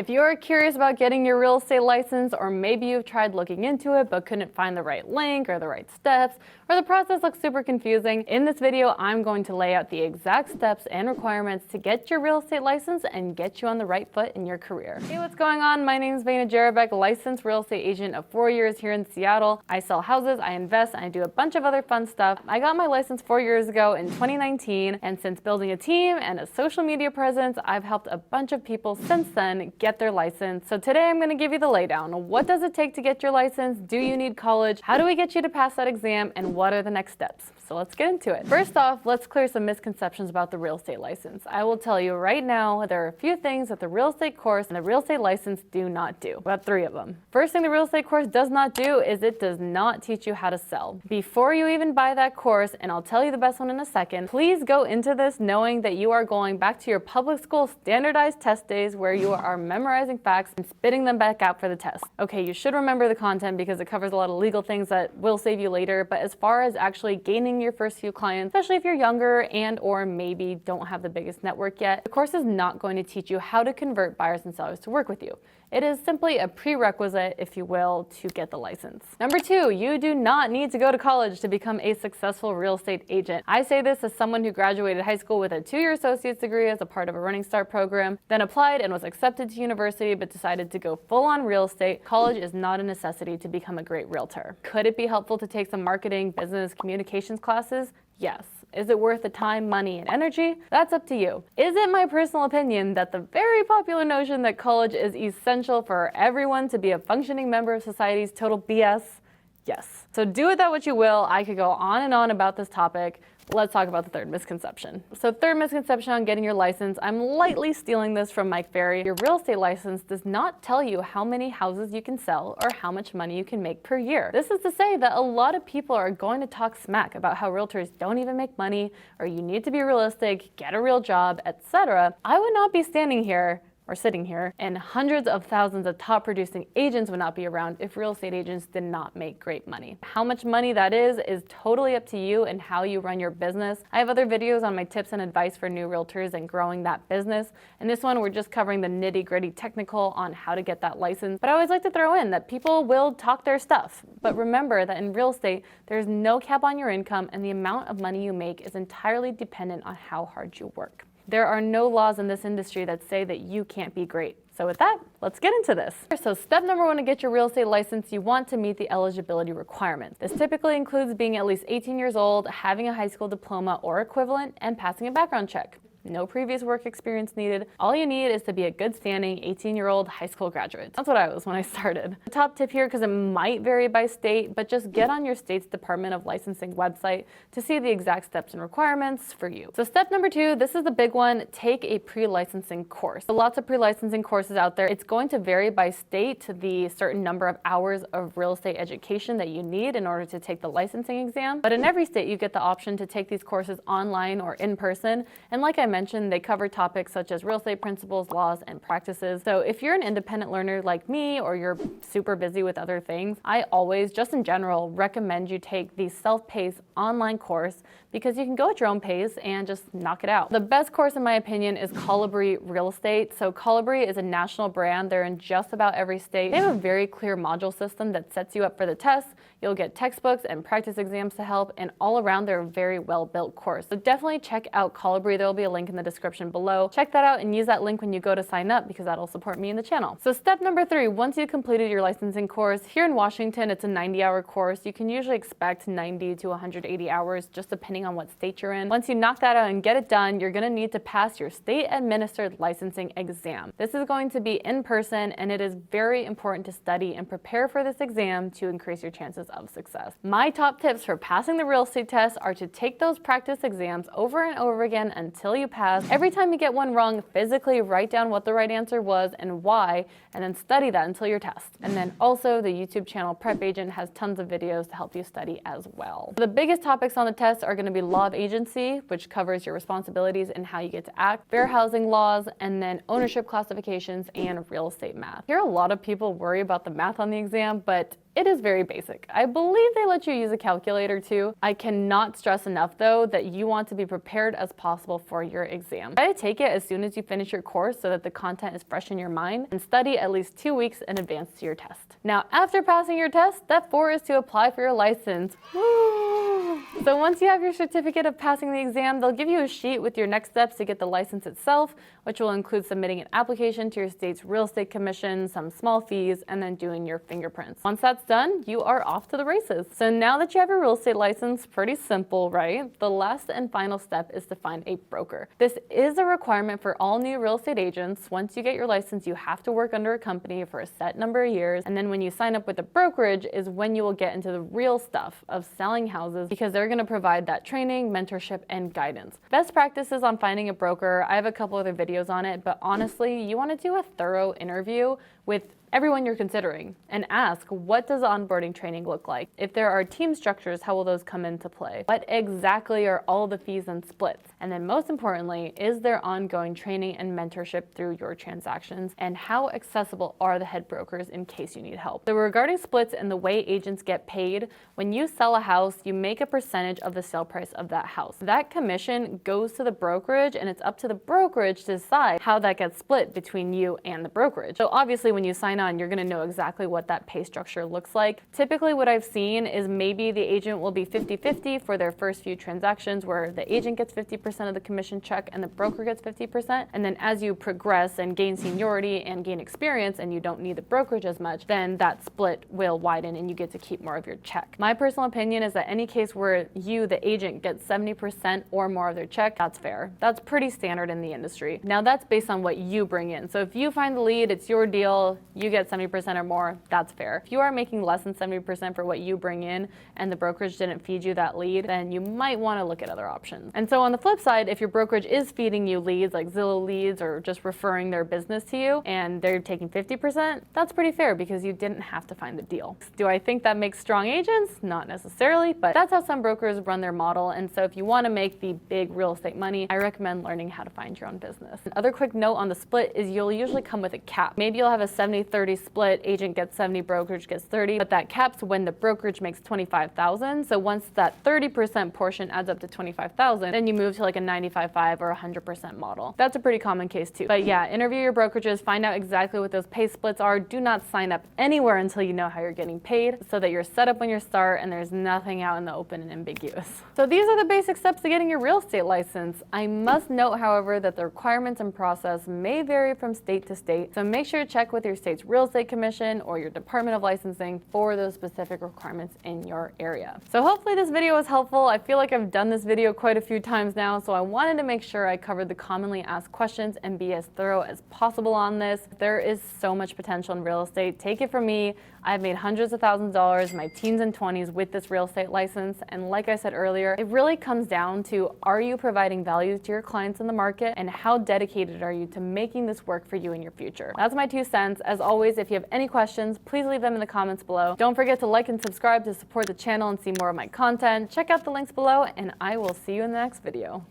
If you're curious about getting your real estate license, or maybe you've tried looking into it but couldn't find the right link or the right steps, or the process looks super confusing, in this video I'm going to lay out the exact steps and requirements to get your real estate license and get you on the right foot in your career. Hey, what's going on? My name is Vayna Jerabek, licensed real estate agent of 4 years here in Seattle. I sell houses, I invest, and I do a bunch of other fun stuff. I got my license 4 years ago in 2019, and since building a team and a social media presence, I've helped a bunch of people since then get their license. So today I'm going to give you the laydown. What does it take to get your license? Do you need college? How do we get you to pass that exam? And what are the next steps? So let's get into it. First off, let's clear some misconceptions about the real estate license. I will tell you right now, there are a few things that the real estate course and the real estate license do not do. About 3 of them. First thing the real estate course does not do is it does not teach you how to sell. Before you even buy that course, and I'll tell you the best one in a second, please go into this knowing that you are going back to your public school standardized test days where you are memorizing facts and spitting them back out for the test. Okay, you should remember the content because it covers a lot of legal things that will save you later, but as far as actually gaining your first few clients, especially if you're younger and or maybe don't have the biggest network yet, the course is not going to teach you how to convert buyers and sellers to work with you. It is simply a prerequisite, if you will, to get the license. Number 2, you do not need to go to college to become a successful real estate agent. I say this as someone who graduated high school with a 2-year associate's degree as a part of a Running Start program, then applied and was accepted to university but decided to go full on real estate. College is not a necessity to become a great realtor. Could it be helpful to take some marketing, business, communications classes? Yes. Is it worth the time, money, and energy? That's up to you. Is it my personal opinion that the very popular notion that college is essential for everyone to be a functioning member of society is total BS? Yes. So do with that what you will. I could go on and on about this topic. Let's talk about the third misconception. So third misconception on getting your license, I'm lightly stealing this from Mike Ferry. Your real estate license does not tell you how many houses you can sell or how much money you can make per year. This is to say that a lot of people are going to talk smack about how realtors don't even make money, or you need to be realistic, get a real job, etc. I would not be standing here or sitting here, and hundreds of thousands of top producing agents would not be around if real estate agents did not make great money. How much money that is totally up to you and how you run your business. I have other videos on my tips and advice for new realtors and growing that business. And this one, we're just covering the nitty-gritty technical on how to get that license. But I always like to throw in that people will talk their stuff. But remember that in real estate, there's no cap on your income, and the amount of money you make is entirely dependent on how hard you work. There are no laws in this industry that say that you can't be great. So with that, let's get into this. So step number 1 to get your real estate license, you want to meet the eligibility requirements. This typically includes being at least 18 years old, having a high school diploma or equivalent, and passing a background check. No previous work experience needed. All you need is to be a good standing 18-year-old high school graduate. That's what I was when I started. The top tip here, because it might vary by state, but just get on your state's Department of Licensing website to see the exact steps and requirements for you. So step number 2, this is the big one, take a pre-licensing course. So lots of pre-licensing courses out there. It's going to vary by state to the certain number of hours of real estate education that you need in order to take the licensing exam. But in every state, you get the option to take these courses online or in person. And like I mentioned, they cover topics such as real estate principles, laws, and practices. So if you're an independent learner like me, or you're super busy with other things, I always, just in general, recommend you take the self-paced online course because you can go at your own pace and just knock it out. The best course, in my opinion, is Colibri Real Estate. So Colibri is a national brand. They're in just about every state. They have a very clear module system that sets you up for the test. You'll get textbooks and practice exams to help, and all around they're a very well-built course. So definitely check out Colibri. There'll be a link in the description below. Check that out and use that link when you go to sign up because that'll support me in the channel. So step number 3, once you've completed your licensing course, here in Washington, it's a 90-hour course. You can usually expect 90 to 180 hours, just depending on what state you're in. Once you knock that out and get it done, you're gonna need to pass your state-administered licensing exam. This is going to be in person, and it is very important to study and prepare for this exam to increase your chances of success. My top tips for passing the real estate test are to take those practice exams over and over again until you pass. Every time you get one wrong, physically write down what the right answer was and why, and then study that until your test. And then also the YouTube channel Prep Agent has tons of videos to help you study as well. The biggest topics on the test are going to be law of agency, which covers your responsibilities and how you get to act, fair housing laws, and then ownership classifications and real estate math. Here, a lot of people worry about the math on the exam, but It is very basic. I believe they let you use a calculator too. I cannot stress enough though that you want to be prepared as possible for your exam. Try to take it as soon as you finish your course so that the content is fresh in your mind, and study at least 2 weeks in advance to your test. Now, after passing your test, step 4 is to apply for your license. Woo! So once you have your certificate of passing the exam, they'll give you a sheet with your next steps to get the license itself, which will include submitting an application to your state's real estate commission, some small fees, and then doing your fingerprints. Once that's done, you are off to the races. So now that you have your real estate license, pretty simple, right? The last and final step is to find a broker. This is a requirement for all new real estate agents. Once you get your license, you have to work under a company for a set number of years. And then when you sign up with a brokerage is when you will get into the real stuff of selling houses, because they're going to provide that training, mentorship, and guidance. Best practices on finding a broker, I have a couple other videos on it, but honestly, you want to do a thorough interview with everyone you're considering and ask, what does onboarding training look like? If there are team structures, how will those come into play? What exactly are all the fees and splits? And then most importantly, is there ongoing training and mentorship through your transactions? And how accessible are the head brokers in case you need help? So regarding splits and the way agents get paid, when you sell a house, you make a percentage of the sale price of that house. That commission goes to the brokerage, and it's up to the brokerage to decide how that gets split between you and the brokerage. So obviously when you sign on, you're going to know exactly what that pay structure looks like. Typically what I've seen is maybe the agent will be 50-50 for their first few transactions, where the agent gets 50% of the commission check and the broker gets 50%. And then as you progress and gain seniority and gain experience and you don't need the brokerage as much, then that split will widen and you get to keep more of your check. My personal opinion is that any case where you, the agent, gets 70% or more of their check, that's fair. That's pretty standard in the industry. Now that's based on what you bring in. So if you find the lead, it's your deal, you get 70% or more, that's fair. If you are making less than 70% for what you bring in and the brokerage didn't feed you that lead, then you might want to look at other options. And so on the flip side, if your brokerage is feeding you leads like Zillow leads or just referring their business to you and they're taking 50%, that's pretty fair because you didn't have to find the deal. Do I think that makes strong agents? Not necessarily, but that's how some brokers run their model. And so if you want to make the big real estate money, I recommend learning how to find your own business. Another quick note on the split is you'll usually come with a cap. Maybe you'll have a 70-30 split, agent gets 70, brokerage gets 30, but that caps when the brokerage makes $25,000. So once that 30% portion adds up to $25,000, then you move to like a 95-5 or 100% model. That's a pretty common case too. But yeah, interview your brokerages, find out exactly what those pay splits are. Do not sign up anywhere until you know how you're getting paid, so that you're set up when you start and there's nothing out in the open and ambiguous. So these are the basic steps to getting your real estate license. I must note, however, that the requirements and process may vary from state to state. So make sure to check with your state's real estate commission or your Department of Licensing for those specific requirements in your area. So hopefully this video was helpful. I feel like I've done this video quite a few times now, so I wanted to make sure I covered the commonly asked questions and be as thorough as possible on this. There is so much potential in real estate. Take it from me, I've made hundreds of thousands of dollars in my teens and 20s with this real estate license. And like I said earlier, it really comes down to, are you providing value to your clients in the market, and how dedicated are you to making this work for you in your future? That's my 2 cents. As always, if you have any questions, please leave them in the comments below. Don't forget to like and subscribe to support the channel and see more of my content. Check out the links below, and I will see you in the next video.